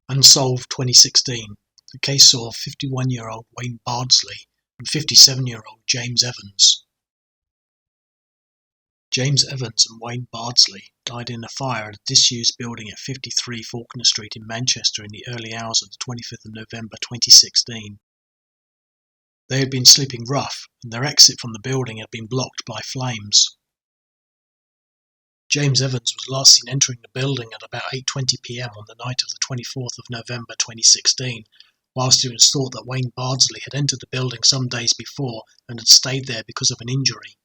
Unsolved 2016. The case saw 51-year-old Wayne Bardsley and 57-year-old James Evans. James Evans and Wayne Bardsley died in a fire at a disused building at 53 Faulkner Street in Manchester in the early hours of the 25th of November 2016. They had been sleeping rough, and their exit from the building had been blocked by flames. James Evans was last seen entering the building at about 8:20 p.m. on the night of the 24th of November 2016, whilst it was thought that Wayne Bardsley had entered the building some days before and had stayed there because of an injury.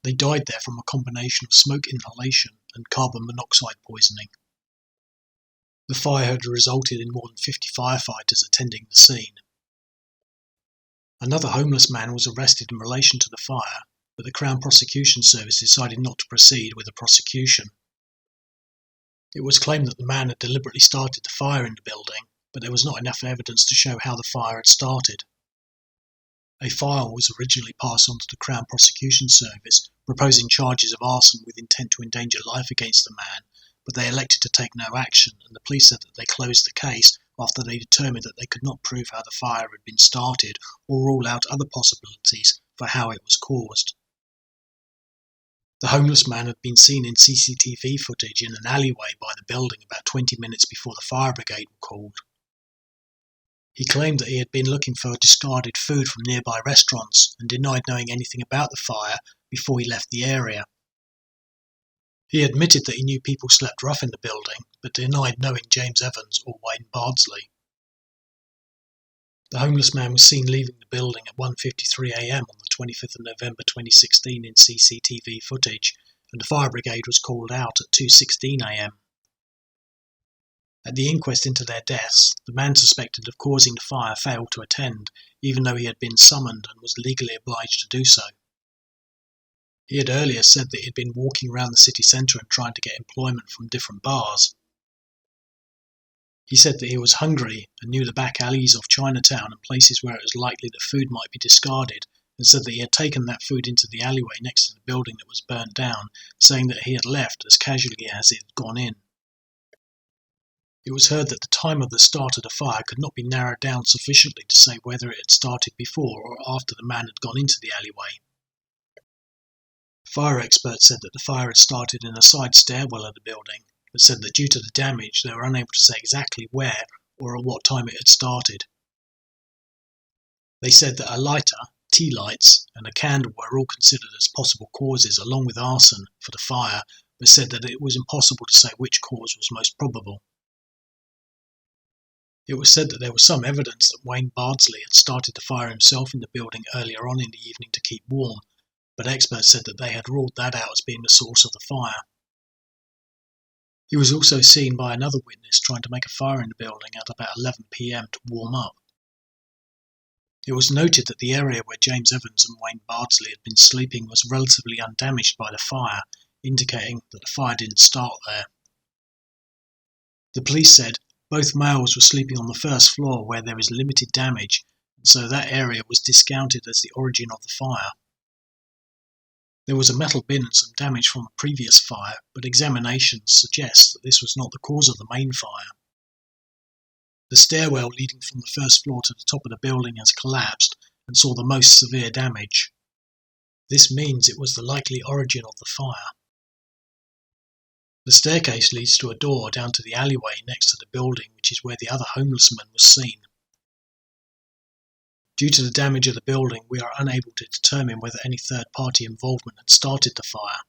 They died there from a combination of smoke inhalation and carbon monoxide poisoning. The fire had resulted in more than 50 firefighters attending the scene. Another homeless man was arrested in relation to the fire, but the Crown Prosecution Service decided not to proceed with the prosecution. It was claimed that the man had deliberately started the fire in the building, but there was not enough evidence to show how the fire had started. A file was originally passed on to the Crown Prosecution Service, proposing charges of arson with intent to endanger life against the man, but they elected to take no action, and the police said that they closed the case after they determined that they could not prove how the fire had been started or rule out other possibilities for how it was caused. The homeless man had been seen in CCTV footage in an alleyway by the building about 20 minutes before the fire brigade were called. He claimed that he had been looking for discarded food from nearby restaurants and denied knowing anything about the fire before he left the area. He admitted that he knew people slept rough in the building, but denied knowing James Evans or Wayne Bardsley. The homeless man was seen leaving the building at 1:53 a.m. on the 25th of November 2016 in CCTV footage, and the fire brigade was called out at 2:16 a.m. At the inquest into their deaths, the man suspected of causing the fire failed to attend, even though he had been summoned and was legally obliged to do so. He had earlier said that he had been walking around the city centre and trying to get employment from different bars. He said that he was hungry and knew the back alleys of Chinatown and places where it was likely that food might be discarded, and said that he had taken that food into the alleyway next to the building that was burnt down, saying that he had left as casually as he had gone in. It was heard that the time of the start of the fire could not be narrowed down sufficiently to say whether it had started before or after the man had gone into the alleyway. Fire experts said that the fire had started in a side stairwell of the building, but said that due to the damage they were unable to say exactly where or at what time it had started. They said that a lighter, tea lights, and a candle were all considered as possible causes along with arson for the fire, but said that it was impossible to say which cause was most probable. It was said that there was some evidence that Wayne Bardsley had started the fire himself in the building earlier on in the evening to keep warm, but experts said that they had ruled that out as being the source of the fire. He was also seen by another witness trying to make a fire in the building at about 11 p.m. to warm up. It was noted that the area where James Evans and Wayne Bardsley had been sleeping was relatively undamaged by the fire, indicating that the fire didn't start there. The police said both males were sleeping on the first floor where there is limited damage, and so that area was discounted as the origin of the fire. There was a metal bin and some damage from a previous fire, but examinations suggest that this was not the cause of the main fire. The stairwell leading from the first floor to the top of the building has collapsed and saw the most severe damage. This means it was the likely origin of the fire. The staircase leads to a door down to the alleyway next to the building, which is where the other homeless man was seen. Due to the damage of the building, we are unable to determine whether any third-party involvement had started the fire.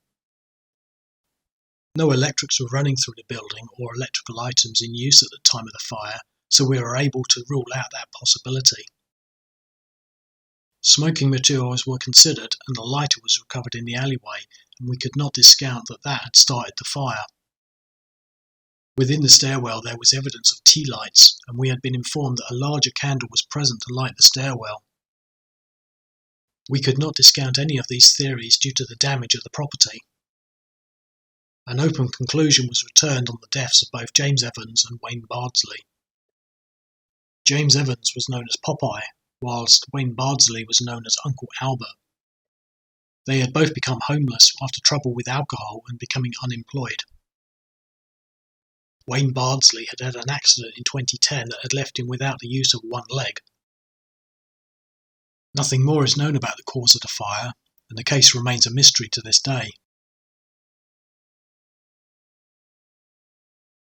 No electrics were running through the building or electrical items in use at the time of the fire, so we are able to rule out that possibility. Smoking materials were considered and a lighter was recovered in the alleyway, and we could not discount that that had started the fire. Within the stairwell there was evidence of tea lights, and we had been informed that a larger candle was present to light the stairwell. We could not discount any of these theories due to the damage of the property. An open conclusion was returned on the deaths of both James Evans and Wayne Bardsley. James Evans was known as Popeye, whilst Wayne Bardsley was known as Uncle Albert. They had both become homeless after trouble with alcohol and becoming unemployed. Wayne Bardsley had had an accident in 2010 that had left him without the use of one leg. Nothing more is known about the cause of the fire, and the case remains a mystery to this day.